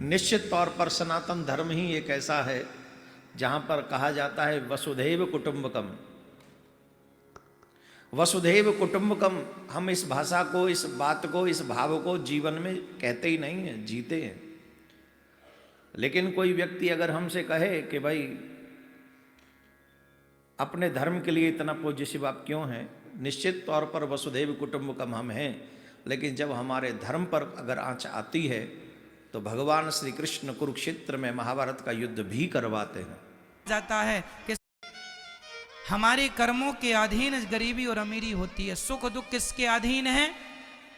निश्चित तौर पर सनातन धर्म ही एक ऐसा है जहां पर कहा जाता है वसुधैव कुटुंबकम। वसुधैव कुटुंबकम, हम इस भाषा को, इस बात को, इस भाव को जीवन में कहते ही नहीं हैं, जीते हैं। लेकिन कोई व्यक्ति अगर हमसे कहे कि भाई अपने धर्म के लिए इतना पॉजिटिव आप क्यों हैं, निश्चित तौर पर वसुधैव कुटुंबकम हम हैं, लेकिन जब हमारे धर्म पर अगर आंच आती है तो भगवान श्री कृष्ण कुरुक्षेत्र में महाभारत का युद्ध भी करवाते हैं। जाता है कि हमारे कर्मों के अधीन गरीबी और अमीरी होती है। सुख दुख किसके अधीन है?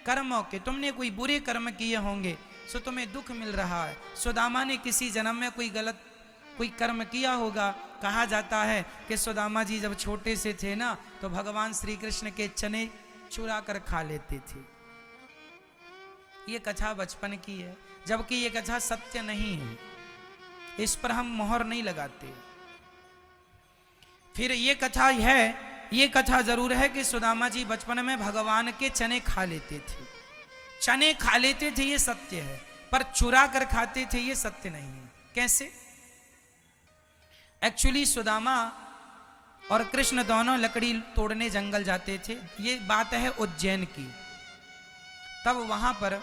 कर्मों के। तुमने कोई बुरे कर्म किए होंगे सो तुम्हें दुख मिल रहा है। सुदामा ने किसी जन्म में कोई कर्म किया होगा। कहा जाता है कि सुदामा जी जब छोटे से थे ना तो भगवान श्री कृष्ण के चने चुरा कर खा लेते थे। ये कथा बचपन की है, जबकि ये कथा सत्य नहीं है, इस पर हम मोहर नहीं लगाते। फिर ये कथा जरूर है कि सुदामा जी बचपन में भगवान के चने खा लेते थे। चने खा लेते थे ये सत्य है, पर चुरा कर खाते थे ये सत्य नहीं है। कैसे? एक्चुअली सुदामा और कृष्ण दोनों लकड़ी तोड़ने जंगल जाते थे। ये बात है उज्जैन की। तब वहां पर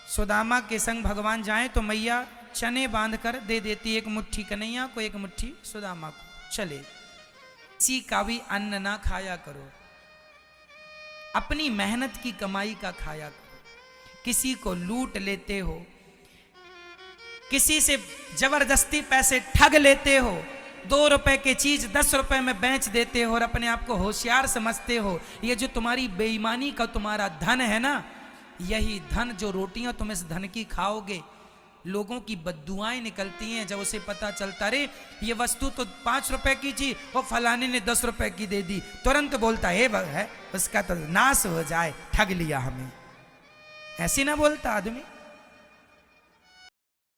सुदामा के संग भगवान जाएं तो मैया चने बांध कर दे देती, एक मुट्ठी कन्हैया को, एक मुट्ठी सुदामा को। चले, किसी का भी अन्न ना खाया करो, अपनी मेहनत की कमाई का खाया करो। किसी को लूट लेते हो, किसी से जबरदस्ती पैसे ठग लेते हो, 2 रुपए की चीज 10 रुपए में बेच देते हो और अपने आप को होशियार समझते हो। ये जो तुम्हारी बेईमानी का तुम्हारा धन है ना, यही धन, जो रोटियां तुम इस धन की खाओगे, लोगों की बद्दुआएं निकलती हैं जब उसे पता चलता रे ये वस्तु तो 5 रुपए की थी और फलाने ने 10 रुपए की दे दी, तुरंत बोलता है उसका तो नाश हो जाए, ठग लिया हमें। ऐसे ना बोलता आदमी।